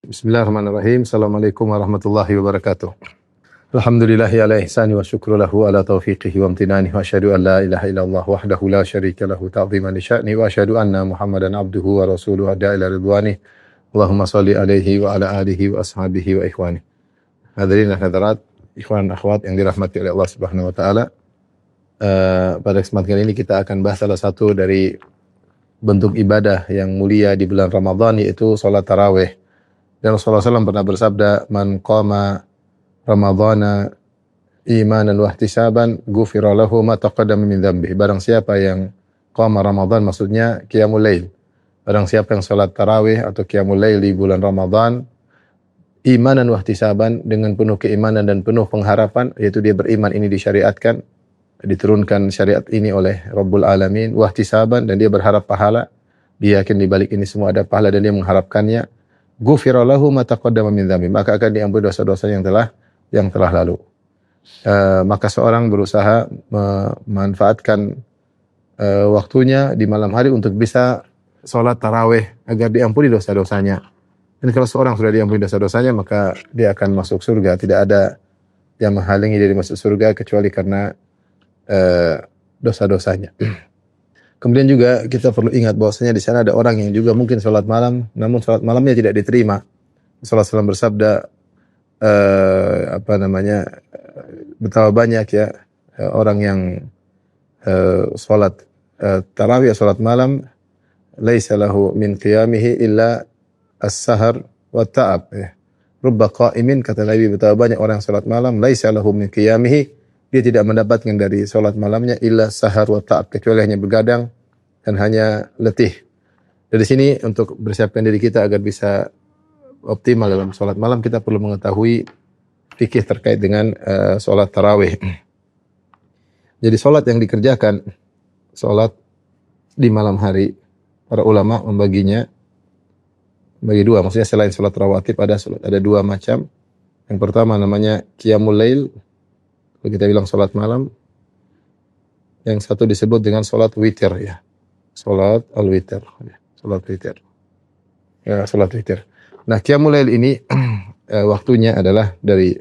Bismillahirrahmanirrahim. Assalamualaikum warahmatullahi wabarakatuh. Alhamdulillahi ala ihsani wa syukru lahu ala taufiqihi wa amtinani wa asyhadu an la ilaha illallah wahdahu la syarika lahu ta'ziman li sya'ni wa asyhadu anna Muhammadan abduhu wa rasuluhu ad'a ila ridwani. Allahumma shalli alaihi wa ala alihi wa ashabihi wa ikhwani. Hadirin dan hadirat, ikhwan dan akhwat yang dirahmati oleh Allah Subhanahu wa taala. Pada kesempatan kali ini kita akan bahas salah satu dari bentuk ibadah yang mulia di bulan Ramadan, yaitu salat tarawih. Dan Rasulullah SAW pernah bersabda, "Man qama Ramadhana imanan wa ihtisaban, ghufira lahu ma taqaddama min dhanbihi." Barang siapa yang qama Ramadan, maksudnya qiyamul lail. Barang siapa yang salat tarawih atau qiyamul lail di bulan Ramadan, imanan wa ihtisaban, dengan penuh keimanan dan penuh pengharapan, yaitu dia beriman ini disyariatkan, diturunkan syariat ini oleh Rabbul Alamin, wa ihtisaban, dan dia berharap pahala, dia yakin di balik ini semua ada pahala dan dia mengharapkannya. Ghufira lahu ma taqaddama min dzambi, maka akan diampuni dosa-dosa yang telah lalu. Maka seorang berusaha memanfaatkan waktunya di malam hari untuk bisa salat tarawih agar diampuni dosa-dosanya. Dan kalau seorang sudah diampuni dosa-dosanya, maka dia akan masuk surga. Tidak ada yang menghalangi dia masuk surga kecuali karena dosa-dosanya. Kemudian juga kita perlu ingat bahwasanya di sana ada orang yang juga mungkin salat malam, namun salat malamnya tidak diterima. Rasulullah SAW bersabda, betapa banyak ya orang yang salat tarawih, salat malam, laisa lahu min qiyamihi illa as-sahar wa ta'ab. Rubba qa'imin, kata Nabi, betapa banyak orang salat malam, laisa lahu min qiyamihi, dia tidak mendapatkan dari salat malamnya illa sahar wa ta'ab, kecuali hanya begadang dan hanya letih. Dari sini untuk bersiapkan diri kita agar bisa optimal dalam salat malam, kita perlu mengetahui fikih terkait dengan salat tarawih. Jadi salat yang dikerjakan, salat di malam hari, para ulama membaginya bagi dua. Maksudnya selain salat rawatib ada dua macam. Yang pertama namanya qiyamul lail, kalau kita bilang salat malam. Yang satu disebut dengan salat witir, ya. Salat al-witir, salat witir. Ya, salat witir. Nah, qiyamul lail ini waktunya adalah dari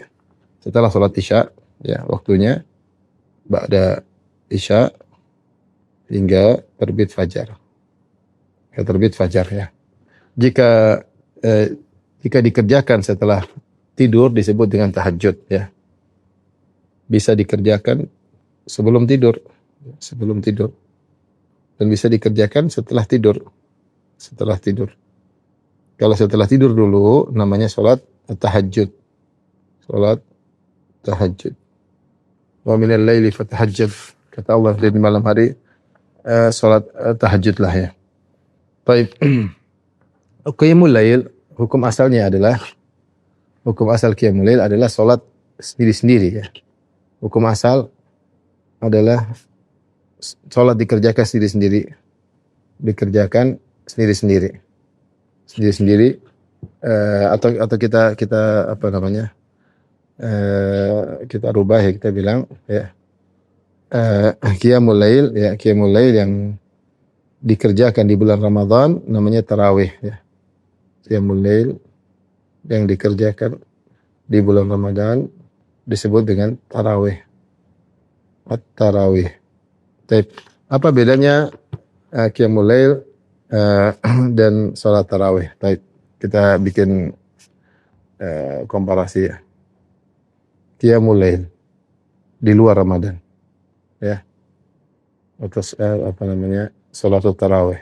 setelah salat Isya, ya, waktunya ba'da Isya hingga terbit fajar. Ya, terbit fajar, ya. Jika dikerjakan setelah tidur disebut dengan tahajud, ya. Bisa dikerjakan sebelum tidur, dan bisa dikerjakan setelah tidur. Kalau setelah tidur dulu namanya salat tahajud. Salat tahajud. Wa minal laili fatahajjad. Kata Allah, di malam hari salat tahajudlah, ya. Baik. Qiyamul lail, hukum asal qiyamul lail adalah salat sendiri-sendiri, ya. Hukum asal adalah salat dikerjakan sendiri-sendiri. Atau kita rubah, ya, kita bilang, ya, qiyamul lail, ya, qiyamul lail yang dikerjakan di bulan Ramadan namanya tarawih, ya. Qiyamul lail yang dikerjakan di bulan Ramadan disebut dengan tarawih. At-tarawih. Apa bedanya qiyamul lail dan salat tarawih? Kita bikin komparasi, ya. Qiyamul lail di luar Ramadan, ya. Atau salat tarawih.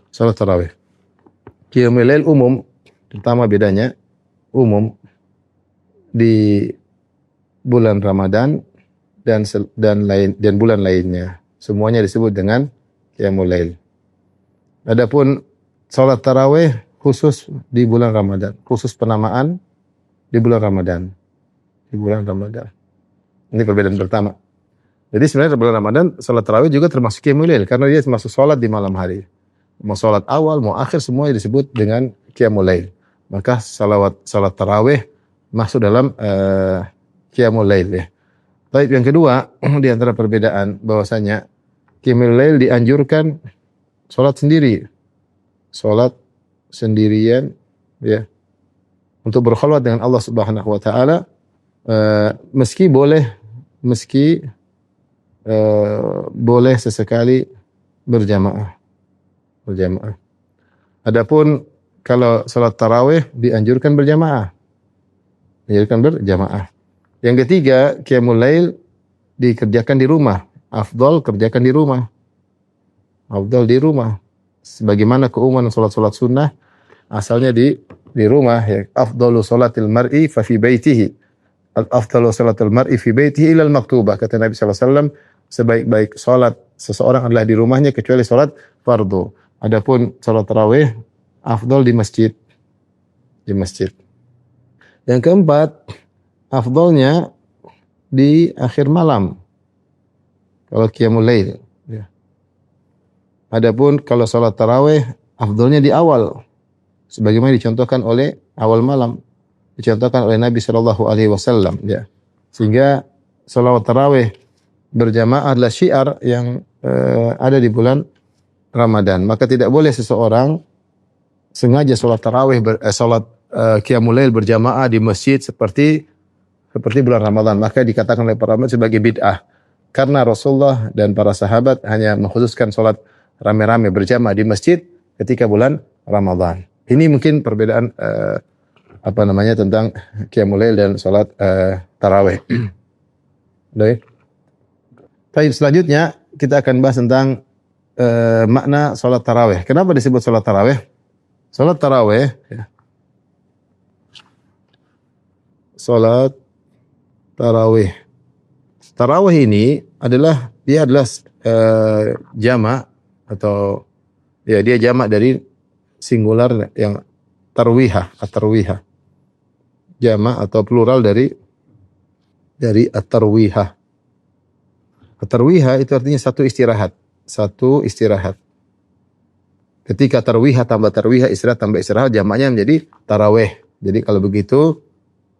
Salat tarawih. Qiyamul lail umum, pertama bedanya umum di bulan Ramadan dan bulan lainnya. Semuanya disebut dengan qiyamul lail. Adapun salat tarawih khusus di bulan Ramadan, khusus penamaan di bulan Ramadan. Ini perbedaan pertama. Jadi sebenarnya bulan Ramadan salat tarawih juga termasuk qiyamul lail karena dia termasuk salat di malam hari. Mau salat awal, mau akhir, semuanya disebut dengan qiyamul lail. Maka salat tarawih masuk dalam qiyamul lail, ya. Baik, yang kedua di antara perbedaan bahwasanya qiyamul lail dianjurkan salat sendiri. Salat sendirian ya, untuk berkhulwat dengan Allah Subhanahu wa taala, meski boleh sesekali berjamaah. Adapun kalau salat tarawih dianjurkan berjamaah. Yang ketiga, qiyamul lail dikerjakan di rumah. Afdal kerjakan di rumah. Sebagaimana keumuman salat-salat sunnah asalnya di rumah, ya. Afdalu salatil mar'i fa fi baitihi. Afdalu salatil mar'i fi baitihi ila al-maktubah. Kata Nabi sallallahu alaihi wasallam, sebaik-baik salat seseorang adalah di rumahnya kecuali salat fardu. Adapun salat tarawih afdal di masjid. Yang keempat, afdalnya di akhir malam. Kalau qiyamul lail, ya. Adapun kalau salat tarawih afdalnya di awal. Sebagaimana dicontohkan oleh awal malam, dicontohkan oleh Nabi sallallahu alaihi wasallam, ya. Sehingga salat tarawih berjamaah adalah syiar yang ada di bulan Ramadan. Maka tidak boleh seseorang sengaja salat tarawih qiyamul lail berjamaah di masjid seperti bulan Ramadan. Maka dikatakan oleh para ulama sebagai bid'ah. Karena Rasulullah dan para sahabat hanya mengkhususkan salat rame-rame berjamaah di masjid ketika bulan Ramadan. Ini mungkin perbedaan tentang qiyamul lail dan salat tarawih. Baik. Baik, selanjutnya kita akan bahas tentang makna salat tarawih. Kenapa disebut salat tarawih? Salat tarawih, ya. Salat tarawih. Tarawih ini adalah jamak atau ya dia jamak dari singular yang tarwihah, at-tarwihah. Jamak atau plural dari at-tarwihah. At-tarwihah itu artinya satu istirahat. Ketika tarwihah tambah tarwihah, istirahat tambah istirahat, jamaknya menjadi tarawih. Jadi kalau begitu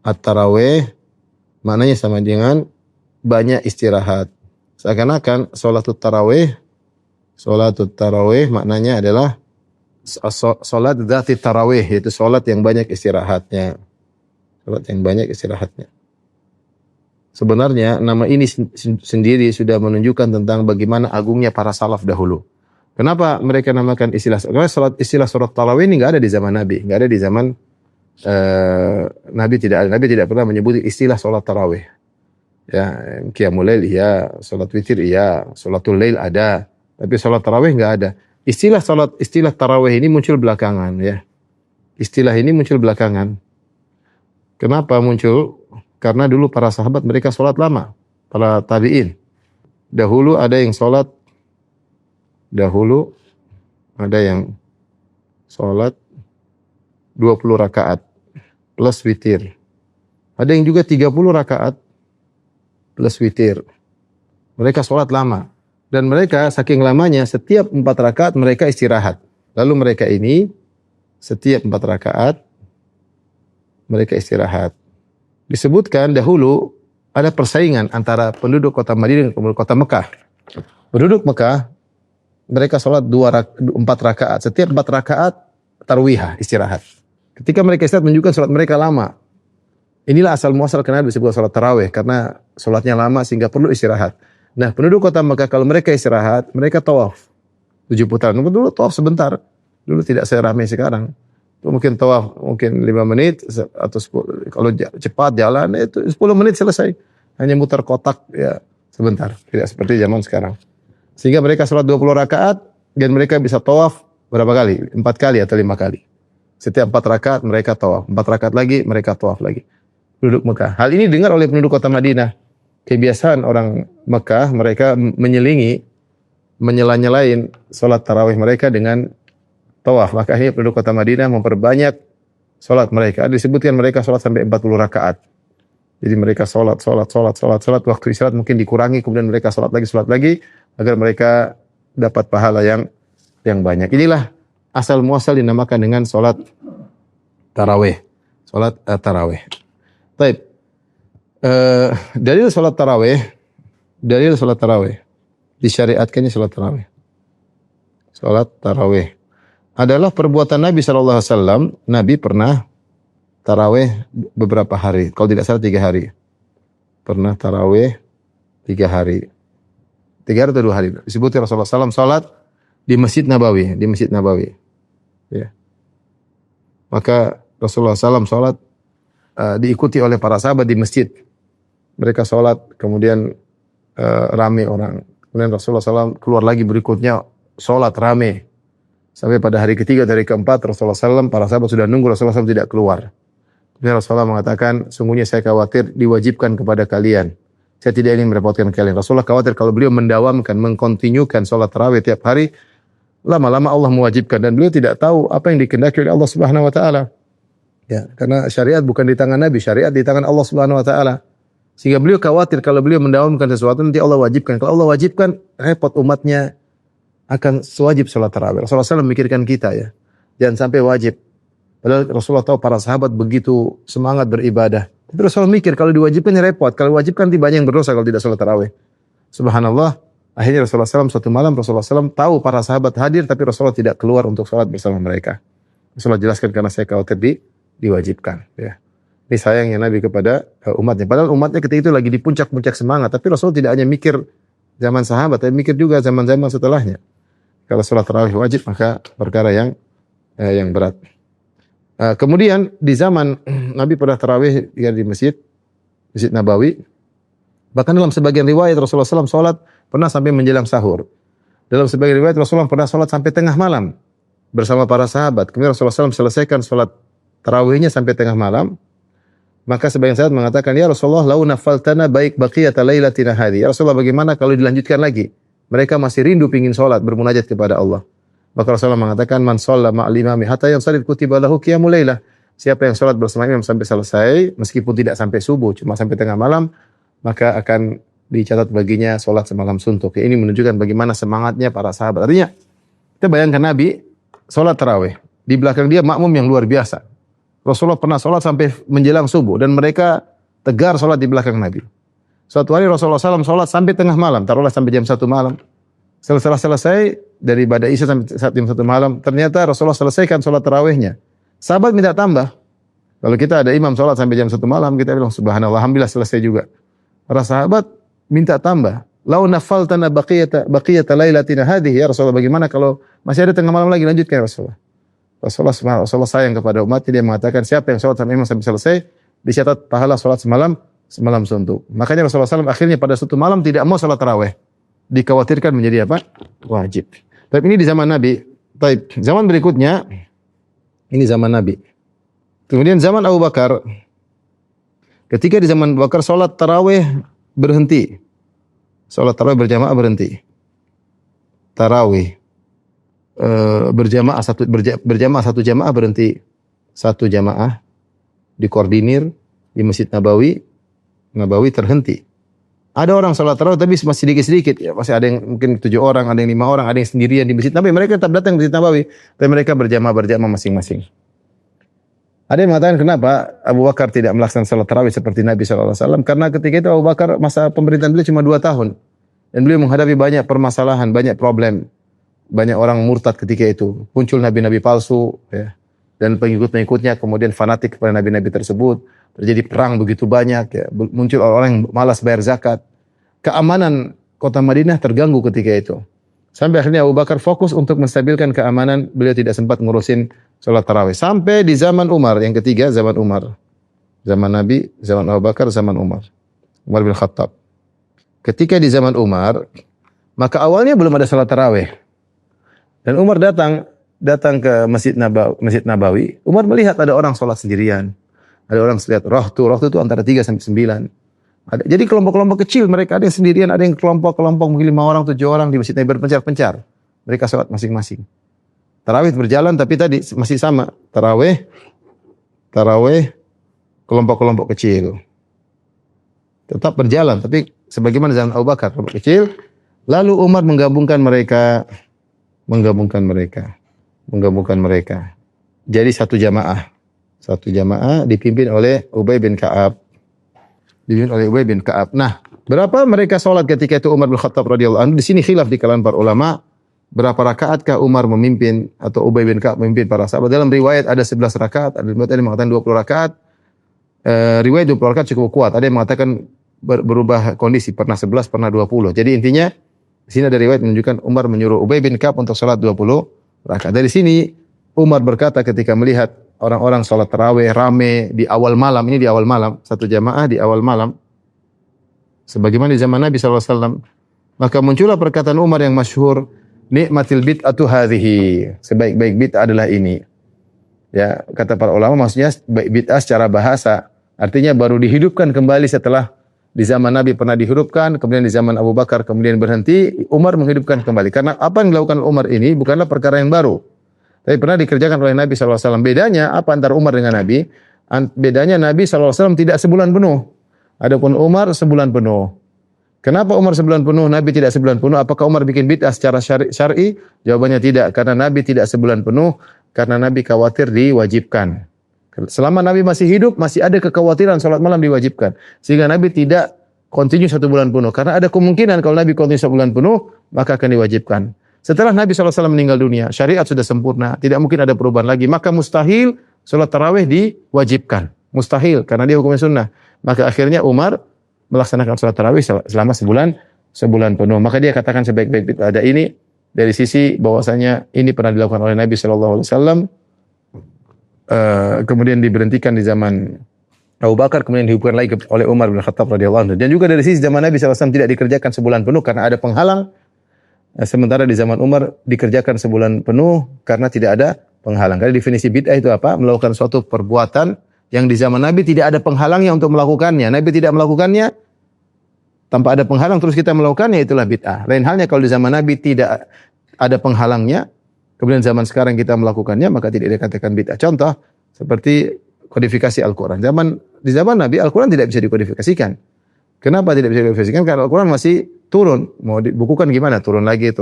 at-tarawih maknanya sama dengan banyak istirahat. Seakan-akan salatut tarawih maknanya adalah salat dzati tarawih, yaitu salat yang banyak istirahatnya. Sebenarnya nama ini sendiri sudah menunjukkan tentang bagaimana agungnya para salaf dahulu. Kenapa mereka namakan karena istilah salat tarawih ini enggak ada di zaman Nabi, enggak ada di zaman Nabi tidak ada. Nabi tidak pernah menyebut istilah salat tarawih. Ya, qiyamul lail iya, salat witir iya, salatul lail ada, tapi salat tarawih enggak ada. Istilah tarawih ini muncul belakangan, ya. Istilah ini muncul belakangan. Kenapa muncul? Karena dulu para sahabat mereka salat lama, para tabi'in. Dahulu ada yang salat 20 rakaat plus witir. Ada yang juga 30 rakaat plus witir. Mereka sholat lama. Dan mereka saking lamanya setiap 4 rakaat mereka istirahat. Lalu mereka ini setiap 4 rakaat mereka istirahat. Disebutkan dahulu ada persaingan antara penduduk kota Madinah dan penduduk kota Mekah. Penduduk Mekah mereka sholat 4 rakaat. Setiap 4 rakaat tarwihah, istirahat. Ketika mereka istirahat menunjukkan sholat mereka lama. Inilah asal muasal kenapa disebut salat tarawih, karena salatnya lama sehingga perlu istirahat. Nah, penduduk kota Mekah kalau mereka istirahat, mereka tawaf 7 putaran. Dulu tawaf sebentar. Dulu tidak seramai sekarang. Itu mungkin tawaf 5 menit atau 10, kalau cepat jalan itu 10 menit selesai. Hanya mutar kotak ya sebentar, tidak seperti zaman sekarang. Sehingga mereka salat 20 rakaat dan mereka bisa tawaf berapa kali? 4 kali atau 5 kali. Setiap 4 rakaat mereka tawaf, 4 rakaat lagi mereka tawaf lagi. Penduduk Mekah. Hal ini dengar oleh penduduk kota Madinah. Kebiasaan orang Mekah, mereka menyela-nyelain salat tarawih mereka dengan tawaf. Maka akhirnya penduduk kota Madinah memperbanyak salat mereka. Ada disebutkan mereka salat sampai 40 rakaat. Jadi mereka salat. Waktu istirahat mungkin dikurangi, kemudian mereka salat lagi agar mereka dapat pahala yang banyak. Inilah asal muasal dinamakan dengan salat tarawih. Salat tarawih. Baik. Dalil salat tarawih. Disyariatkannya salat tarawih. Salat tarawih. adalah perbuatan Nabi SAW. Nabi pernah taraweh beberapa hari. Kalau tidak salah 3 hari. Pernah taraweh 3 hari. 3 hari atau 2 hari. Disebutnya Rasulullah SAW salat di Masjid Nabawi. Di Masjid Nabawi. Ya. Maka Rasulullah SAW salat diikuti oleh para sahabat di masjid. Mereka salat, kemudian rame orang. Kemudian Rasulullah SAW keluar lagi berikutnya, salat rame. Sampai pada hari ketiga, hari keempat, Rasulullah SAW, para sahabat sudah nunggu, Rasulullah SAW tidak keluar. Kemudian Rasulullah mengatakan, sungguhnya saya khawatir diwajibkan kepada kalian. Saya tidak ingin merepotkan kalian. Rasulullah khawatir kalau beliau mendawamkan, mengkontinyukan salat tarawih tiap hari, lama-lama Allah mewajibkan. Dan beliau tidak tahu apa yang dikehendaki oleh Allah Subhanahu Wa Taala. Ya, karena syariat bukan di tangan Nabi, syariat di tangan Allah Subhanahu Wa Taala. Sehingga beliau khawatir kalau beliau mendawamkan sesuatu nanti Allah wajibkan. Kalau Allah wajibkan, repot umatnya akan wajib salat tarawih. Rasulullah SAW memikirkan kita ya. Jangan sampai wajib. Padahal Rasulullah tahu para sahabat begitu semangat beribadah. Tapi Rasulullah mikir kalau diwajibkan repot. Kalau wajibkan nanti banyak yang berdosa kalau tidak salat tarawih. Subhanallah. Akhirnya Rasulullah SAW suatu malam Rasulullah SAW tahu para sahabat hadir tapi Rasulullah tidak keluar untuk salat bersama mereka. Rasulullah jelaskan karena saya khawatir diwajibkan. Ya. Ini sayangnya Nabi kepada umatnya. Padahal umatnya ketika itu lagi di puncak-puncak semangat. Tapi Rasul tidak hanya mikir zaman sahabat, tapi mikir juga zaman-zaman setelahnya. Kalau salat tarawih wajib maka perkara yang berat. Kemudian di zaman Nabi pernah tarawih di Masjid Nabawi. Bahkan dalam sebagian riwayat Rasulullah SAW salat pernah sampai menjelang sahur. Dalam sebagian riwayat Rasulullah pernah salat sampai tengah malam bersama para sahabat. Kemudian Rasulullah SAW selesaikan salat tarawihnya sampai tengah malam. Maka sebagian sahabat mengatakan, ya Rasulullah, lau nafaltana baik baqiyata lailatina hadhi. Ya Rasulullah, bagaimana kalau dilanjutkan lagi? Mereka masih rindu pingin salat, bermunajat kepada Allah. Maka Rasulullah mengatakan, man shalla ma'al imami hatta yansarif kutiba lahu qiyamul lailah. Siapa yang salat bersama imam sampai selesai, meskipun tidak sampai subuh, cuma sampai tengah malam, maka akan dicatat baginya salat semalam suntuk. Ini menunjukkan bagaimana semangatnya para sahabat. Artinya, kita bayangkan Nabi salat tarawih. Di belakang dia makmum yang luar biasa. Rasulullah pernah sholat sampai menjelang subuh dan mereka tegar sholat di belakang Nabi. Suatu hari Rasulullah SAW sholat sampai tengah malam, taruhlah sampai jam 1 malam. Setelah selesai dari ibadah Isya sampai jam 1 malam, ternyata Rasulullah selesaikan sholat tarawihnya. Sahabat minta tambah. Kalau kita ada imam sholat sampai jam 1 malam, kita bilang subhanallah, alhamdulillah selesai juga. Para sahabat minta tambah. Lau nafaltana baqiyata lailatina hadhihi ya Rasulullah, bagaimana kalau masih ada tengah malam lagi, lanjutkan ya Rasulullah. Rasulullah sayang kepada umatnya, dia mengatakan siapa yang sholat sampai imam sampai selesai dicatat pahala sholat semalam suntuk. Makanya Rasulullah SAW akhirnya pada suatu malam tidak mau sholat tarawih, dikhawatirkan menjadi apa? Wajib. Tapi ini di zaman Nabi. Tapi zaman berikutnya ini zaman Nabi. Kemudian zaman Abu Bakar, ketika di zaman Abu Bakar sholat tarawih berhenti, sholat tarawih berjamaah berhenti. Tarawih berjamaah satu jamaah berhenti, satu jamaah dikoordinir di Masjid Nabawi terhenti. Ada orang salat tarawih tapi masih sedikit-sedikit ya, masih ada yang mungkin 7 orang, ada yang 5 orang, ada yang sendirian di Masjid Nabawi. Mereka tetap datang ke Masjid Nabawi, tapi mereka berjamaah masing-masing. Ada yang mengatakan kenapa Abu Bakar tidak melaksanakan salat tarawih seperti Nabi SAW? Karena ketika itu Abu Bakar masa pemerintahan beliau cuma 2 tahun dan beliau menghadapi banyak permasalahan, banyak problem. Banyak orang murtad ketika itu. Muncul nabi-nabi palsu ya. Dan pengikut-pengikutnya kemudian fanatik kepada nabi-nabi tersebut. Terjadi perang begitu banyak ya. Muncul orang yang malas bayar zakat. Keamanan kota Madinah terganggu ketika itu. Sampai akhirnya Abu Bakar fokus untuk menstabilkan keamanan. Beliau tidak sempat ngurusin sholat tarawih. Sampai di zaman Umar, yang ketiga zaman Umar. Zaman Nabi, zaman Abu Bakar, zaman Umar. Umar bin Khattab. Ketika di zaman Umar, maka awalnya belum ada sholat tarawih. Dan Umar datang ke Masjid Nabawi. Umar melihat ada orang sholat sendirian. Ada orang lihat rohtu itu antara 3 sampai 9. Jadi kelompok-kelompok kecil mereka, ada yang sendirian, ada yang kelompok-kelompok mungkin 5 orang, 7 orang di Masjid Nabawi berpencar-pencar. Mereka sholat masing-masing. Tarawih berjalan tapi tadi masih sama. Tarawih kelompok-kelompok kecil. Tetap berjalan tapi sebagaimana zaman Abu Bakar, kelompok kecil. Lalu Umar menggabungkan mereka. Jadi satu jamaah dipimpin oleh Ubay bin Ka'ab. Nah, berapa mereka sholat ketika itu Umar bin Khattab radhiyallahu anhu? Di sini khilaf di kalangan para ulama. berapa rakaatkah Umar memimpin atau Ubay bin Ka'ab memimpin para sahabat. Dalam riwayat ada 11 rakaat, ada riwayat yang mengatakan 20 rakaat. Riwayat 20 rakaat cukup kuat. Ada yang mengatakan berubah kondisi, pernah 11, pernah 20. Jadi intinya di sini ada riwayat menunjukkan Umar menyuruh Ubay bin Ka'ab untuk salat 20 rakaat. Dari sini Umar berkata ketika melihat orang-orang salat tarawih rame di awal malam, ini di awal malam, satu jamaah di awal malam, sebagaimana di zaman Nabi SAW, maka muncullah perkataan Umar yang masyhur, nikmatil bid'atu hadhihi, sebaik-baik bid'ah adalah ini. Ya, kata para ulama maksudnya bid'ah secara bahasa, artinya baru dihidupkan kembali setelah di zaman Nabi pernah dihidupkan, kemudian di zaman Abu Bakar kemudian berhenti, Umar menghidupkan kembali. Karena apa yang dilakukan Umar ini bukanlah perkara yang baru, tapi pernah dikerjakan oleh Nabi SAW. Bedanya apa antara Umar dengan Nabi? Bedanya Nabi SAW tidak sebulan penuh. Adapun Umar sebulan penuh. Kenapa Umar sebulan penuh, Nabi tidak sebulan penuh? Apakah Umar bikin bid'ah secara syar'i? Jawabannya tidak. Karena Nabi tidak sebulan penuh, karena Nabi khawatir diwajibkan. Selama Nabi masih hidup, masih ada kekhawatiran salat malam diwajibkan. Sehingga Nabi tidak continue 1 bulan penuh. Karena ada kemungkinan kalau Nabi continue 1 bulan penuh, maka akan diwajibkan. Setelah Nabi SAW meninggal dunia, syariat sudah sempurna, tidak mungkin ada perubahan lagi. Maka mustahil salat tarawih diwajibkan. Mustahil, karena dia hukumnya sunnah. Maka akhirnya Umar melaksanakan salat tarawih selama sebulan penuh. Maka dia katakan sebaik-baik bid'ah ada ini, dari sisi bahwasanya ini pernah dilakukan oleh Nabi SAW. Kemudian diberhentikan di zaman Abu Bakar, kemudian dihubungkan lagi oleh Umar bin Khattab radhiyallahu anhu. Dan juga dari sisi zaman Nabi SAW tidak dikerjakan sebulan penuh karena ada penghalang. Sementara di zaman Umar dikerjakan sebulan penuh karena tidak ada penghalang. Karena definisi bid'ah itu apa? Melakukan suatu perbuatan yang di zaman Nabi tidak ada penghalangnya untuk melakukannya. Nabi tidak melakukannya tanpa ada penghalang, terus kita melakukannya, itulah bid'ah. Lain halnya kalau di zaman Nabi tidak ada penghalangnya, kemudian zaman sekarang kita melakukannya, maka tidak dikatakan bid'ah. Contoh seperti kodifikasi Al-Quran. Di zaman Nabi Al-Quran tidak bisa dikodifikasikan. Kenapa tidak bisa dikodifikasikan? Karena Al-Quran masih turun. Mau dibukukan gimana? Turun lagi.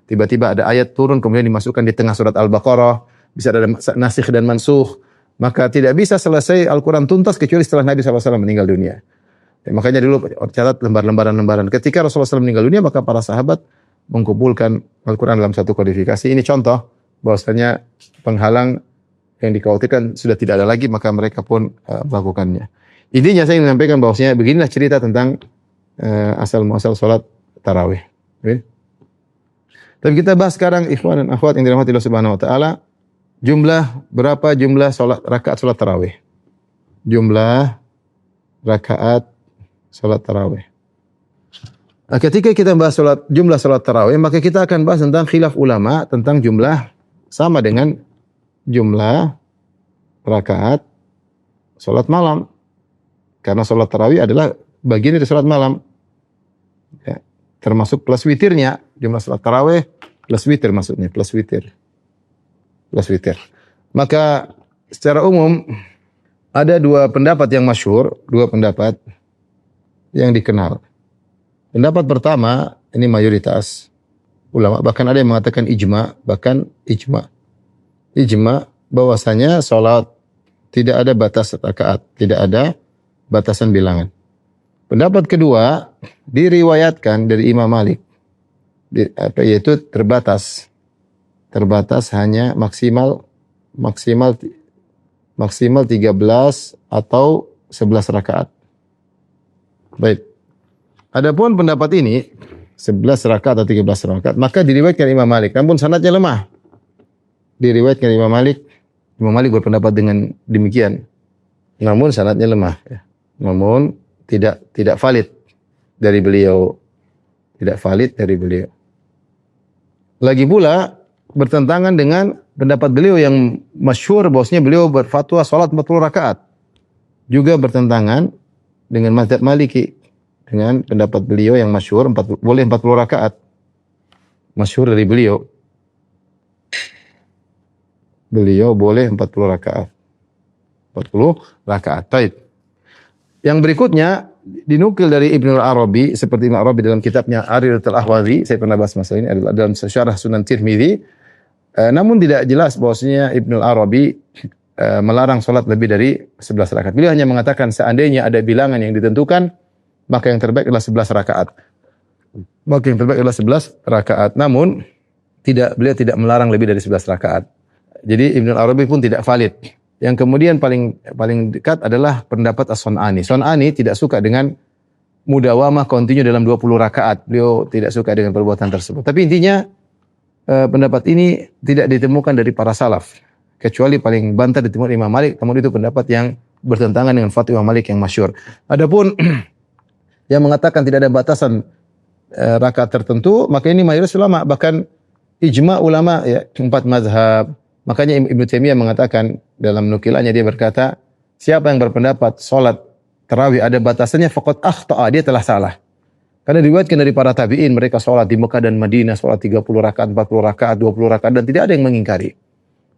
Tiba-tiba ada ayat turun kemudian dimasukkan di tengah surat Al-Baqarah. Bisa ada nasikh dan mansukh. Maka tidak bisa selesai Al-Quran tuntas kecuali setelah Nabi SAW meninggal dunia. Ya, makanya dulu catat lembaran-lembaran. Ketika Rasulullah SAW meninggal dunia, maka para sahabat mengumpulkan Al-Quran dalam satu kodifikasi. Ini contoh bahwasanya penghalang yang dikhawatirkan sudah tidak ada lagi, maka mereka pun melakukannya. Intinya saya ingin menyampaikan bahwasanya beginilah cerita tentang asal-muasal salat tarawih. Okay? Tapi kita bahas sekarang ikhwan dan akhwat yang dirahmati Allah Subhanahu wa taala, berapa jumlah rakaat salat tarawih? Jumlah rakaat salat tarawih. Nah, ketika kita bahas jumlah salat tarawih, maka kita akan bahas tentang khilaf ulama tentang jumlah sama dengan jumlah rakaat salat malam. Karena salat tarawih adalah bagian dari salat malam. Ya, termasuk plus witirnya, jumlah salat tarawih plus witir maksudnya, plus witir. Maka secara umum ada dua pendapat yang masyhur, dua pendapat yang dikenal. Pendapat pertama, ini mayoritas ulama, bahkan ada yang mengatakan ijma, bahwasanya salat tidak ada batas rakaat, tidak ada batasan bilangan. Pendapat kedua diriwayatkan dari Imam Malik, yaitu terbatas hanya maksimal 13 atau 11 rakaat. Baik. Adapun pendapat ini 11 rakaat atau 13 rakaat, maka diriwayatkan Imam Malik, namun sanadnya lemah. Diriwayatkan Imam Malik berpendapat dengan demikian. Namun sanadnya lemah, ya. Namun tidak valid dari beliau. Lagi pula bertentangan dengan pendapat beliau yang masyhur bahwasanya beliau berfatwa salat 40 rakaat. Juga bertentangan dengan mazhab Maliki, dengan pendapat beliau yang masyhur boleh 40 rakaat. Masyhur dari beliau. Beliau boleh 40 rakaat. 40 rakaat. Baik. Yang berikutnya dinukil dari Ibnu Arabi, seperti Ibnu Arabi dalam kitabnya Aridatul Ahwazi, saya pernah bahas masalah ini, adalah dalam syarah Sunan Tirmidzi. Namun tidak jelas bahwasanya Ibnu Arabi melarang salat lebih dari 11 rakaat. Beliau hanya mengatakan seandainya ada bilangan yang ditentukan, maka yang terbaik adalah 11 rakaat. Namun beliau tidak melarang lebih dari 11 rakaat. Jadi Ibnu Arabi pun tidak valid. Yang kemudian paling dekat adalah pendapat As-Sun'ani. Sun'ani tidak suka dengan mudawamah kontinu dalam 20 rakaat. Beliau tidak suka dengan perbuatan tersebut. Tapi intinya pendapat ini tidak ditemukan dari para salaf. Kecuali paling banter ditemukan Imam Malik, namun itu pendapat yang bertentangan dengan fatwa Imam Malik yang masyhur. Adapun yang mengatakan tidak ada batasan rakaat tertentu, maka ini mayoritas ulama, bahkan ijma ulama ya, 4 mazhab. Makanya Ibnu Taimiyah mengatakan dalam nukilannya, dia berkata, siapa yang berpendapat salat tarawih ada batasannya faqad akhta'a, dia telah salah. Karena diriwayatkan dari para tabi'in, mereka salat di Mekah dan Madinah, salat 30 rakaat, 40 rakaat, 20 rakaat dan tidak ada yang mengingkari.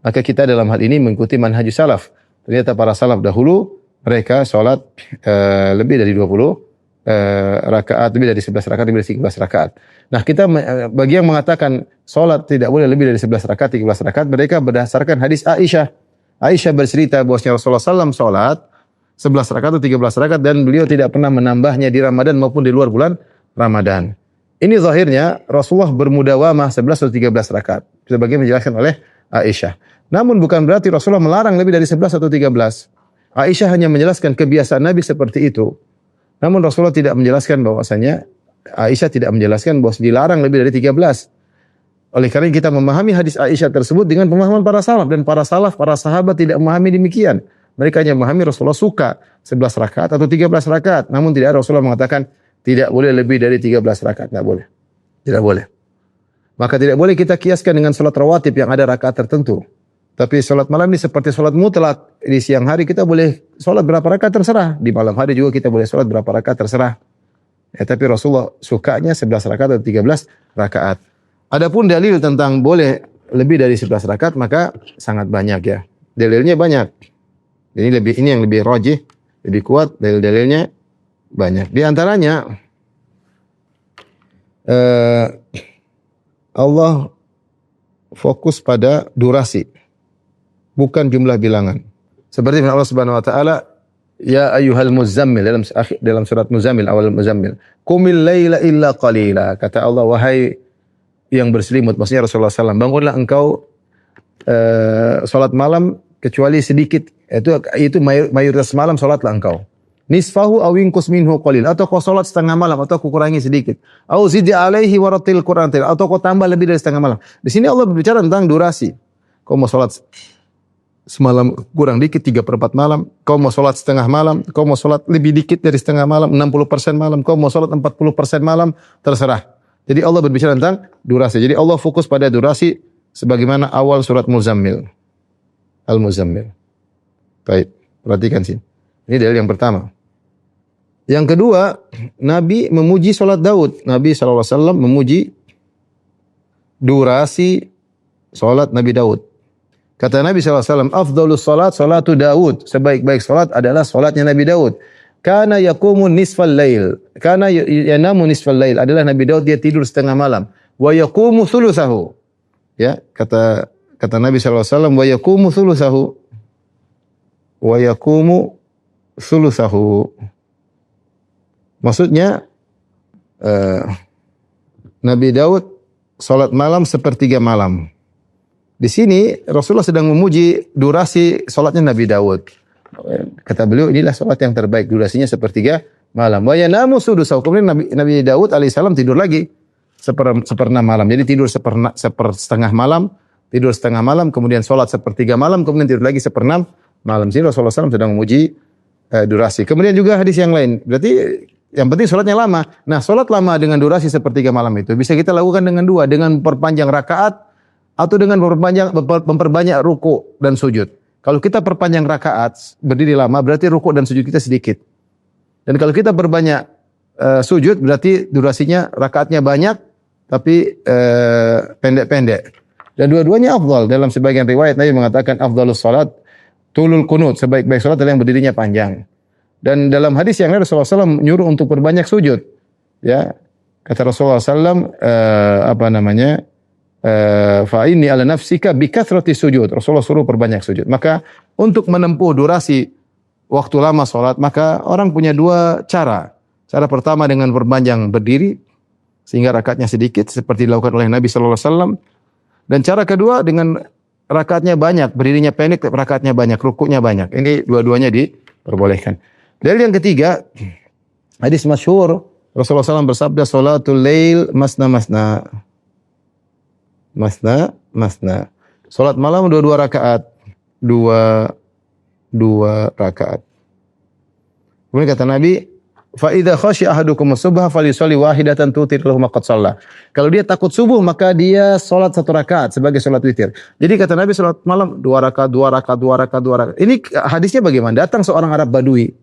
Maka kita dalam hal ini mengikuti manhajus salaf. Ternyata para salaf dahulu mereka salat lebih dari 20 rakaat, lebih dari 11 rakaat, lebih dari 13 rakaat. Nah, kita bagi yang mengatakan salat tidak boleh lebih dari 11 rakaat, 13 rakaat, mereka berdasarkan hadis Aisyah. Aisyah bercerita bahwasanya Rasulullah SAW salat 11 rakaat atau 13 rakaat dan beliau tidak pernah menambahnya di Ramadan maupun di luar bulan Ramadan. Ini zahirnya Rasulullah bermudawamah 11 atau 13 rakaat. Sebagaimana dijelaskan oleh Aisyah. Namun bukan berarti Rasulullah melarang lebih dari 11 atau 13. Aisyah hanya menjelaskan kebiasaan Nabi seperti itu. Namun Rasulullah tidak menjelaskan bahwasanya, Aisyah tidak menjelaskan bahwa dilarang lebih dari 13. Oleh karena kita memahami hadis Aisyah tersebut dengan pemahaman para salaf, dan para salaf, para sahabat tidak memahami demikian. Mereka hanya memahami Rasulullah suka 11 rakaat atau 13 rakaat. Namun tidak ada Rasulullah mengatakan tidak boleh lebih dari 13 rakaat, tidak boleh. Tidak boleh. Maka tidak boleh kita kiaskan dengan salat rawatib yang ada rakaat tertentu. Tapi salat malam ini seperti salat mutlak. Di siang hari kita boleh salat berapa rakaat terserah. Di malam hari juga kita boleh salat berapa rakaat terserah. Ya, tapi Rasulullah sukanya 11 rakaat atau 13 rakaat. Adapun dalil tentang boleh lebih dari 11 rakaat maka sangat banyak ya. Dalilnya banyak. Ini yang lebih rajih, lebih kuat, dalil-dalilnya banyak. Di antaranya Allah fokus pada durasi, bukan jumlah bilangan. Seperti firman Allah Subhanahu wa taala, ya ayyuhal muzammil, dalam surat Muzammil, awal Muzammil, qumil laila illa qalila. Kata Allah, wahai yang berselimut, maksudnya Rasulullah SAW, bangunlah engkau salat malam kecuali sedikit. Itu mayoritas malam salatlah engkau. Nisfahu aw inqus minhu qalil, atau kau salat setengah malam atau kau kurangi sedikit. Au zidi alaihi waratil Qur'an, atau kau tambah lebih dari setengah malam. Di sini Allah berbicara tentang durasi. Kau mau salat semalam kurang dikit 3/4 malam, kau mau salat setengah malam, kau mau salat lebih dikit dari setengah malam, 60% malam, kau mau salat 40% malam, terserah. Jadi Allah berbicara tentang durasi. Jadi Allah fokus pada durasi sebagaimana awal surat Muzammil. Al-Muzammil. Baik, perhatikan sini. Ini dalil yang pertama. Yang kedua, Nabi memuji salat Daud. Nabi SAW memuji durasi salat Nabi Daud. Kata Nabi SAW, afdhalus salat salatu Daud. Sebaik-baik salat adalah salatnya Nabi Daud. Kana yaqumu nisfal lail. Kana yanamu nisfal lail. Adalah Nabi Daud, dia tidur setengah malam. Wa yaqumu thulutsahu. Ya, kata Nabi SAW, wa yaqumu thulutsahu. Wa yaqumu thulutsahu. Maksudnya Nabi Daud salat malam sepertiga malam. Di sini Rasulullah sedang memuji durasi salatnya Nabi Daud. Kata beliau, inilah salat yang terbaik, durasinya sepertiga malam. Wa yanamu sudusahu. Kemudian Nabi Daud alaihissalam tidur lagi seperenam malam. Jadi tidur setengah malam, tidur setengah malam, kemudian salat sepertiga malam, kemudian tidur lagi seperenam malam. Sini Rasulullah SAW sedang memuji durasi. Kemudian juga hadis yang lain. Berarti yang penting salatnya lama. Nah, salat lama dengan durasi sepertiga malam itu bisa kita lakukan dengan dua, dengan perpanjang rakaat atau dengan memperbanyak ruku dan sujud. Kalau kita perpanjang rakaat, berdiri lama, berarti ruku dan sujud kita sedikit. Dan kalau kita perbanyak sujud, berarti durasinya rakaatnya banyak, tapi pendek-pendek. Dan dua-duanya afdal. Dalam sebagian riwayat Nabi mengatakan afdalus salat tulul qunut, sebaik-baik salat adalah yang berdirinya panjang. Dan dalam hadis yang lain Rasulullah SAW menyuruh untuk berbanyak sujud. Ya, kata Rasulullah SAW, fa inni ala nafsika bi kathrati sujud. Rasulullah suruh perbanyak sujud. Maka untuk menempuh durasi waktu lama salat, maka orang punya dua cara. Cara pertama dengan perpanjang berdiri sehingga rakaatnya sedikit seperti dilakukan oleh Nabi sallallahu alaihi wasallam. Dan cara kedua dengan rakaatnya banyak, berdirinya pendek, rakaatnya banyak, rukuknya banyak. Ini dua-duanya diperbolehkan. Dalil yang ketiga, hadis masyhur Rasulullah SAW bersabda, "Salatul lail masna masna." Masna masna. Salat malam dua rakaat. Dua rakaat. Kemudian kata Nabi, "Fa idza khasya ahadukum as-subha falyusalli wahidatan tutir lahu ma qad shalla." Kalau dia takut subuh maka dia salat satu rakaat sebagai salat witir. Jadi kata Nabi salat malam dua rakaat. Ini hadisnya bagaimana? Datang seorang Arab Badui.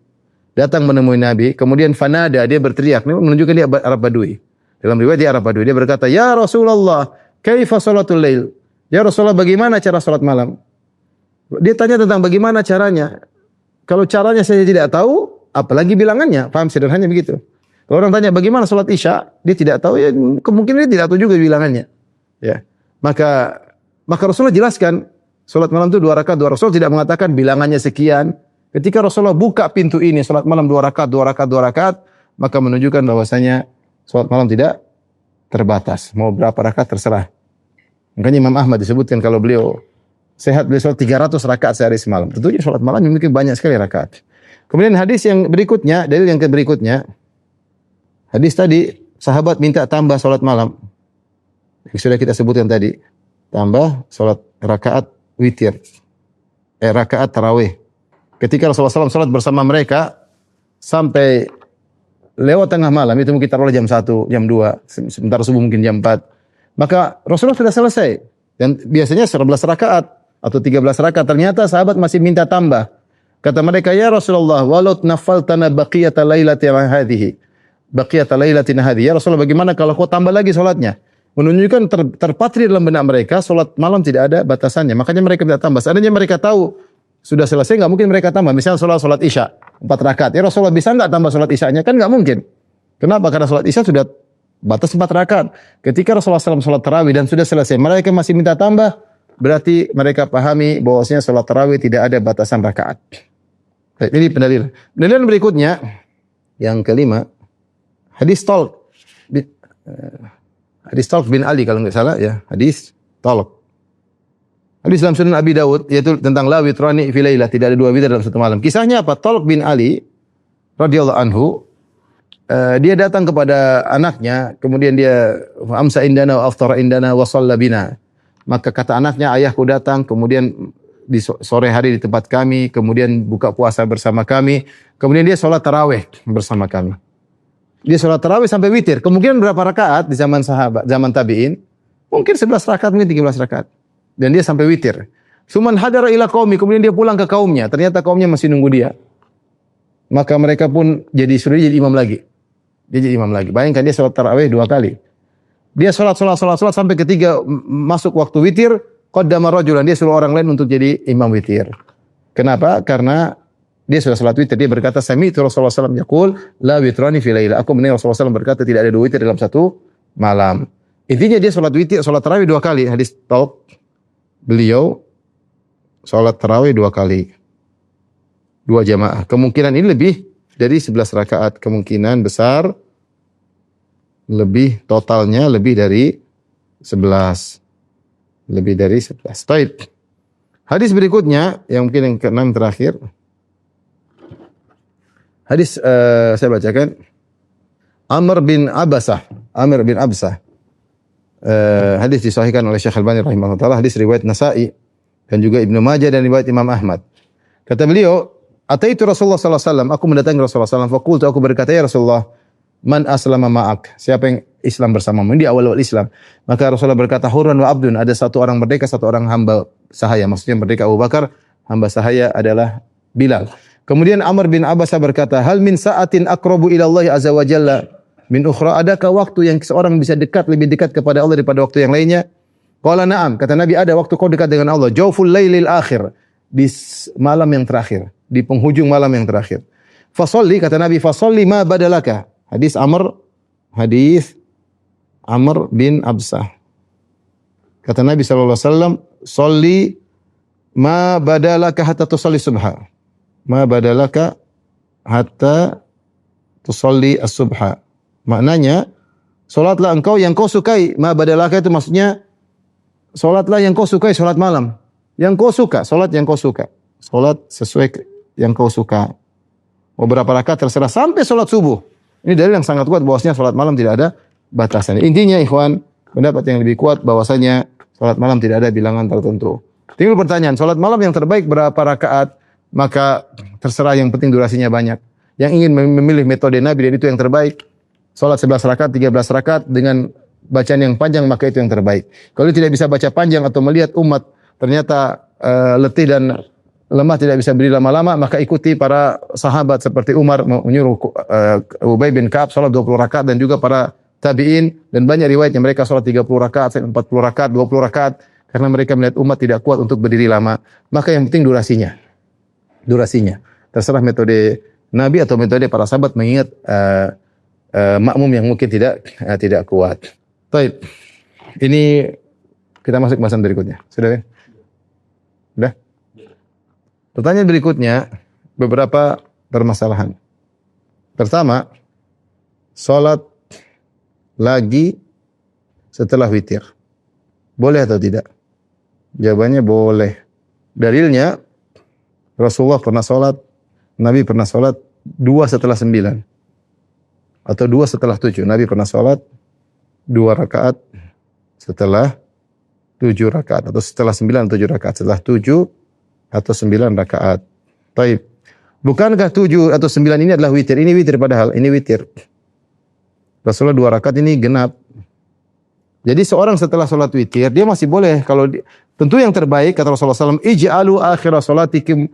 Datang menemui Nabi, kemudian fanada, dia berteriak. Ini menunjukkan dia Arab Badui. Dalam riwayat dia Arab Badui. Dia berkata, "Ya Rasulullah, kaifa salatul lail?" Ya Rasulullah, bagaimana cara salat malam? Dia tanya tentang bagaimana caranya. Kalau caranya saya tidak tahu, apalagi bilangannya. Paham sederhananya begitu. Kalau orang tanya bagaimana salat Isya, dia tidak tahu, ya kemungkinan dia tidak tahu juga bilangannya. Ya. Maka Rasulullah jelaskan salat malam itu dua rakaat. Rasul tidak mengatakan bilangannya sekian. Ketika Rasulullah buka pintu ini salat malam dua rakaat, maka menunjukkan bahwasanya salat malam tidak terbatas. Mau berapa rakaat terserah. Makanya Imam Ahmad disebutkan kalau beliau sehat beliau salat 300 rakaat sehari semalam. Tentunya salat malam memiliki banyak sekali rakaat. Kemudian hadis yang berikutnya, dalil yang berikutnya, hadis tadi sahabat minta tambah salat malam. Yang sudah kita sebutkan tadi, tambah salat rakaat witir, rakaat tarawih. Ketika Rasulullah SAW salat bersama mereka sampai lewat tengah malam, itu mungkin taruhlah jam 1, jam 2, sebentar subuh mungkin jam 4. Maka Rasulullah sudah selesai. Dan biasanya 11 rakaat atau 13 rakaat. Ternyata sahabat masih minta tambah. Kata mereka, "Ya Rasulullah, walau nafaltana baqiyata lailatina hadhihi." Baqiyata lailatina hadhihi. Ya Rasulullah, bagaimana kalau kau tambah lagi salatnya? Menunjukkan terpatri dalam benak mereka, salat malam tidak ada batasannya. Makanya mereka minta tambah. Seandainya mereka tahu sudah selesai, enggak mungkin mereka tambah. Misal salat Isya 4 rakaat. Ya Rasulullah, bisa enggak tambah salat Isyanya? Kan enggak mungkin. Kenapa? Karena salat Isya sudah batas 4 rakaat. Ketika Rasulullah SAW salat tarawih dan sudah selesai, mereka masih minta tambah, berarti mereka pahami bahwasanya salat tarawih tidak ada batasan rakaat. Baik, ini pendalil. Pendalilan berikutnya yang kelima, hadis Talq bin Ali kalau enggak salah ya, hadis Talq. Hadis dalam Sunan Abi Dawud yaitu tentang la witrani fi lailah, tidak ada dua witir dalam satu malam. Kisahnya apa? Talq bin Ali radhiyallahu anhu, dia datang kepada anaknya, kemudian dia amsa indana wa aftara indana wa shalla bina. Maka kata anaknya, ayahku datang, kemudian di sore hari di tempat kami, kemudian buka puasa bersama kami, kemudian dia sholat tarawih bersama kami. Dia sholat tarawih sampai witir. Kemungkinan berapa rakaat di zaman sahabat, zaman tabi'in? Mungkin 11 rakaat, mungkin 13 rakaat. Dan dia sampai witir. Suman hadara ila qaumi, kemudian dia pulang ke kaumnya. Ternyata kaumnya masih nunggu dia. Maka mereka pun suruh jadi imam lagi. Dia jadi imam lagi. Bayangkan dia sholat tarawih 2 kali. Dia sholat sampai ketiga masuk waktu witir, qaddama rajulan, dia suruh orang lain untuk jadi imam witir. Kenapa? Karena dia sudah sholat witir. Dia berkata, sami'tu Rasulullah SAW yaqul la witrani fi lailah. Aku mendengar Rasulullah SAW berkata tidak ada 2 witir dalam satu malam. Intinya dia sholat witir, sholat tarawih 2 kali. Hadis Talq, beliau sholat tarawih 2 kali. 2 jamaah. Kemungkinan ini lebih dari 11 rakaat. Kemungkinan besar lebih, totalnya lebih dari 11. Lebih dari 11. Baik. Hadis berikutnya yang mungkin yang ke-6 terakhir. Hadis saya bacakan. Amr bin Abasah. Hadis disahihkan oleh Syekh Al-Albani rahimahullah taala, hadis riwayat Nasa'i dan juga Ibnu Majah dan riwayat Imam Ahmad. Kata beliau, "Ataitu Rasulullah sallallahu alaihi wasallam." Aku mendatangi Rasulullah sallallahu alaihi wasallam, faqultu, aku berkata, "Ya Rasulullah, man aslama ma'ak?" Siapa yang Islam bersamamu? Ini di awal-awal Islam. Maka Rasulullah berkata, "Hurran wa abdun." Ada satu orang merdeka, satu orang hamba sahaya. Maksudnya merdeka Abu Bakar, hamba sahaya adalah Bilal. Kemudian Amr bin Abasah berkata, "Hal min sa'atin aqrabu ila Allah azza wa jalla min ukhra?" Adakah waktu yang seorang bisa lebih dekat kepada Allah daripada waktu yang lainnya? Qala na'am. Kata Nabi, ada waktu kau dekat dengan Allah. Jawful lailil akhir. Di malam yang terakhir. Di penghujung malam yang terakhir. Fasolli, kata Nabi, fasolli ma badalaka. Hadis Amr bin Absah. Kata Nabi SAW, solli ma badalaka hatta tusalli subha. Ma badalaka hatta tusalli as-subha. Maknanya, solatlah engkau yang kau sukai. Ma badalaka itu maksudnya Salatlah yang kau sukai, salat malam. Yang kau suka, salat yang kau suka. Salat sesuai yang kau suka. Beberapa rakaat terserah sampai salat subuh. Ini dalil yang sangat kuat bahwasanya salat malam tidak ada batasan. Intinya ikhwan, pendapat yang lebih kuat bahwasanya salat malam tidak ada bilangan tertentu. Tinggal pertanyaan, salat malam yang terbaik berapa rakaat? Maka terserah, yang penting durasinya banyak. Yang ingin memilih metode Nabi dan itu yang terbaik, salat 11 rakaat, 13 rakaat dengan bacaan yang panjang, maka itu yang terbaik. Kalau tidak bisa baca panjang atau melihat umat ternyata letih dan lemah tidak bisa berdiri lama-lama, maka ikuti para sahabat seperti Umar menyuruh Ubay bin Ka'ab salat 20 rakaat dan juga para tabi'in, dan banyak riwayatnya mereka salat 30 rakaat, 40 rakaat, 20 rakaat karena mereka melihat umat tidak kuat untuk berdiri lama. Maka yang penting durasinya. Durasinya. Terserah metode Nabi atau metode para sahabat mengingat makmum yang mungkin tidak kuat. Baik. Ini kita masuk ke bahasan berikutnya. Sudah kan? Sudah? Pertanyaan berikutnya, beberapa permasalahan. Pertama, salat lagi setelah witir. Boleh atau tidak? Jawabannya boleh. Dalilnya, Rasulullah pernah salat, Nabi pernah salat 2 setelah 9. Atau 2 setelah 7. Nabi pernah salat 2 rakaat setelah 7 rakaat. Atau setelah 9, 7 rakaat. Setelah 7 atau 9 rakaat. Baik. Bukankah 7 atau 9 ini adalah witir? Ini witir padahal, ini witir. Rasulullah 2 rakaat ini genap. Jadi seorang setelah salat witir, dia masih boleh kalau tentu yang terbaik kata Rasulullah SAW, ij'alu akhira salatikum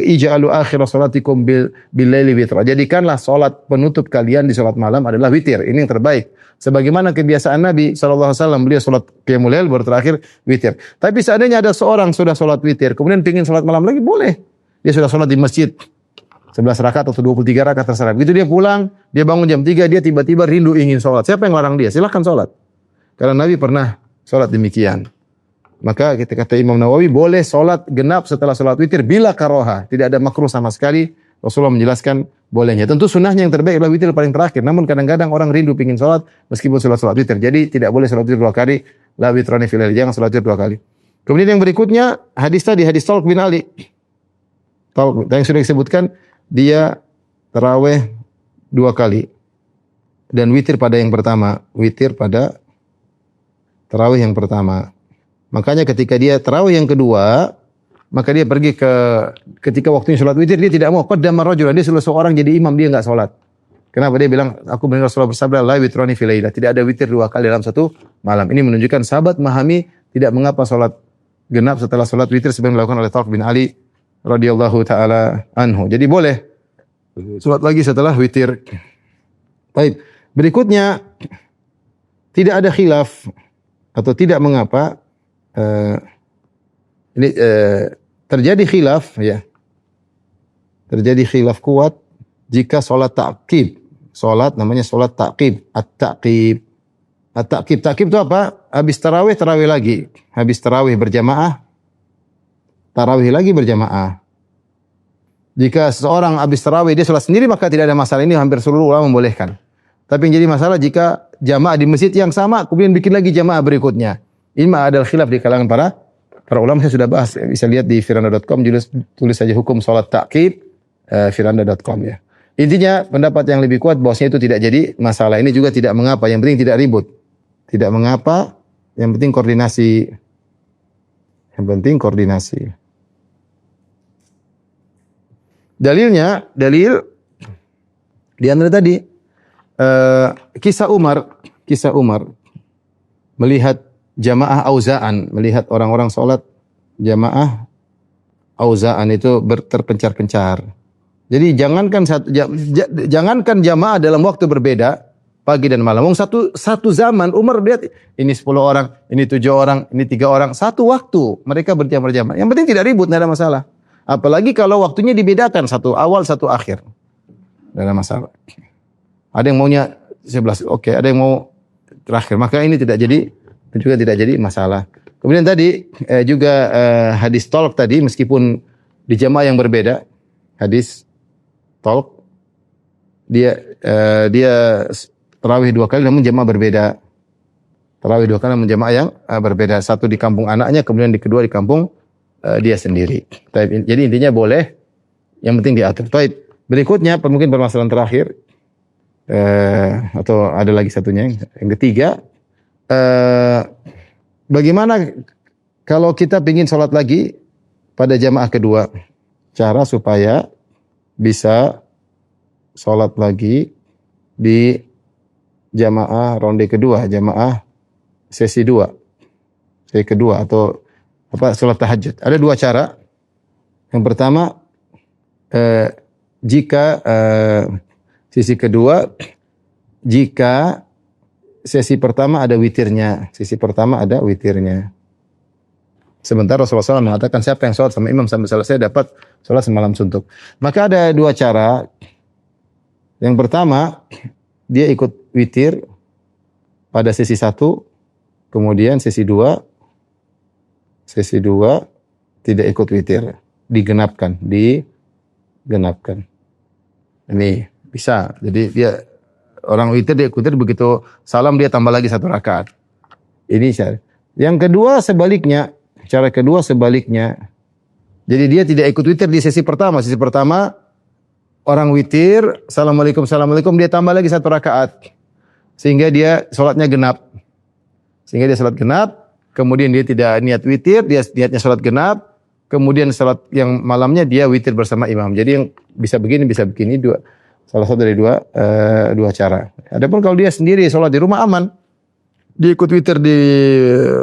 ij'alu akhira salatikum bil laili witra. Jadikanlah salat penutup kalian di salat malam adalah witir. Ini yang terbaik. Sebagaimana kebiasaan Nabi SAW, beliau salat qiyamul lail baru terakhir witir. Tapi seandainya ada seorang sudah salat witir, kemudian ingin salat malam lagi, boleh. Dia sudah salat di masjid 11 rakaat atau 23 rakaat terserah. Begitu dia pulang, dia bangun jam 3, dia tiba-tiba rindu ingin salat. Siapa yang larang dia? Silakan salat. Karena Nabi pernah salat demikian. Maka kita kata Imam Nawawi, boleh salat genap setelah salat witir bila karoha. Tidak ada makruh sama sekali. Rasulullah menjelaskan bolehnya. Tentu sunnahnya yang terbaik adalah witir paling terakhir. Namun kadang-kadang orang rindu ingin salat meskipun salat witir. Jadi tidak boleh salat witir 2 kali. La witrani fil lail. Jangan salat witir 2 kali. Kemudian yang berikutnya, hadis tadi, hadis Talq bin Ali. Talq yang sudah disebutkan, dia tarawih 2 kali. Dan witir pada yang pertama. Witir pada tarawih yang pertama. Makanya ketika dia tarawih yang kedua, maka dia pergi ketika waktunya salat witir, dia tidak mau qaddama rajulan, dia sudah seorang jadi imam, dia enggak salat. Kenapa? Dia bilang, aku mendengar Rasulullah bersabda, la witrani fil lailah, tidak ada witir 2 kali dalam satu malam. Ini menunjukkan sahabat memahami tidak mengapa salat genap setelah salat witir sebagaimana dilakukan oleh Talq bin Ali radhiyallahu taala anhu. Jadi boleh salat lagi setelah witir. Baik, berikutnya tidak ada khilaf atau tidak mengapa ini terjadi khilaf ya. Terjadi khilaf kuat jika salat ta'qib. Salat namanya salat ta'qib, at-ta'qib. At-ta'qib, ta'qib itu apa? Habis tarawih lagi. Habis tarawih berjamaah, tarawih lagi berjamaah. Jika seseorang habis tarawih dia salat sendiri maka tidak ada masalah, ini hampir seluruh ulama membolehkan. Tapi yang jadi masalah jika jamaah di masjid yang sama kemudian bikin lagi jamaah berikutnya. Ini adalah khilaf di kalangan para ulama. Saya sudah bahas, bisa lihat di firanda.com, tulis saja hukum salat ta'qib firanda.com ya. Intinya pendapat yang lebih kuat bahwasanya itu tidak jadi masalah. Ini juga tidak mengapa, yang penting tidak ribut. Tidak mengapa, yang penting koordinasi. Yang penting koordinasi. Dalil di antara tadi kisah Umar melihat jamaah Auza'an, melihat orang-orang salat jamaah Auza'an itu terpencar-pencar. Jadi jangankan jamaah dalam waktu berbeda pagi dan malam. Satu zaman Umar lihat ini 10 orang, ini 7 orang, ini 3 orang, satu waktu mereka berjamaah. Yang penting tidak ribut, tidak ada masalah. Apalagi kalau waktunya dibedakan, satu awal, satu akhir. Tidak ada masalah. Ada yang maunya 11, oke, ada yang mau terakhir. Maka ini juga tidak jadi masalah. Kemudian tadi juga hadis Talq tadi, meskipun di jamaah yang berbeda, hadis Talq dia tarawih 2 kali namun jamaah berbeda. Tarawih 2 kali menjamaah yang berbeda. Satu di kampung anaknya, kemudian di kedua di kampung dia sendiri. Jadi intinya boleh, yang penting diatur. Baik. Berikutnya mungkin permasalahan terakhir atau ada lagi satunya yang ketiga, bagaimana kalau kita ingin sholat lagi pada jamaah kedua? Cara supaya bisa sholat lagi di jamaah ronde kedua, jamaah sesi 2, sesi kedua atau sholat tahajud. Ada 2 cara. Yang pertama, jika sesi kedua, jika sesi pertama ada witirnya, Sementara Rasulullah SAW mengatakan siapa yang sholat sama imam sampai selesai dapat sholat semalam suntuk. Maka ada 2 cara. Yang pertama, dia ikut witir pada sesi 1, kemudian sesi 2 tidak ikut witir, digenapkan. Ini bisa. Jadi dia orang witir, dia ikut witir, begitu salam dia tambah lagi 1 rakaat. Ini cara. Yang kedua sebaliknya. Cara kedua sebaliknya. Jadi dia tidak ikut witir di sesi pertama. Sesi pertama orang witir, assalamualaikum, dia tambah lagi 1 rakaat. Sehingga dia sholatnya genap. Kemudian dia tidak niat witir, dia niatnya sholat genap. Kemudian sholat yang malamnya dia witir bersama imam. Jadi yang bisa begini, salah satu dari dua cara. Adapun kalau dia sendiri sholat di rumah aman. Dia ikut witir di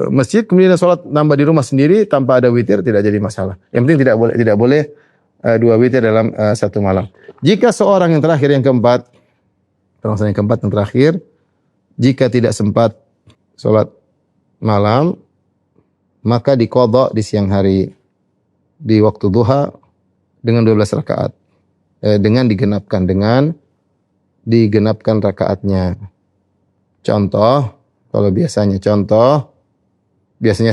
masjid, kemudian sholat nambah di rumah sendiri tanpa ada witir, tidak jadi masalah. Yang penting tidak boleh 2 witir dalam 1 malam. Jika seorang yang terakhir, yang keempat, jika tidak sempat sholat malam, maka diqadha di siang hari, di waktu duha dengan 12 rakaat, dengan digenapkan rakaatnya. Contoh, biasanya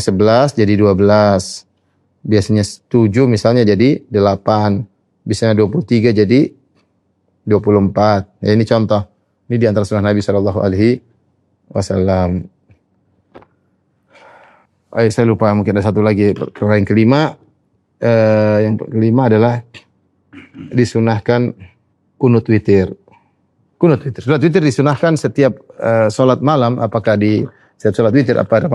11 jadi 12. Biasanya 7 misalnya jadi 8. Biasanya 23 jadi 24. Ya, ini contoh. Ini di antara sunnah Nabi sallallahu alaihi wasallam. Saya lupa, mungkin ada satu lagi. Yang kelima adalah disunahkan kunut witir. Salat witir disunahkan setiap salat malam, apakah di setiap salat witir apa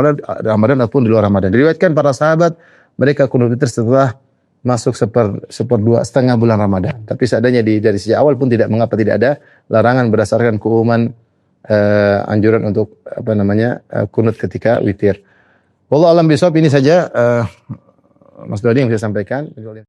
Ramadan ataupun di luar Ramadan. Diriwayatkan para sahabat mereka kunut witir setelah masuk setengah bulan Ramadan. Tapi seadanya dari sejak awal pun tidak mengapa, tidak ada larangan berdasarkan keumuman anjuran untuk kunut ketika witir. Wallahu a'lam bishawab. Ini saja Mas Dodi yang bisa sampaikan.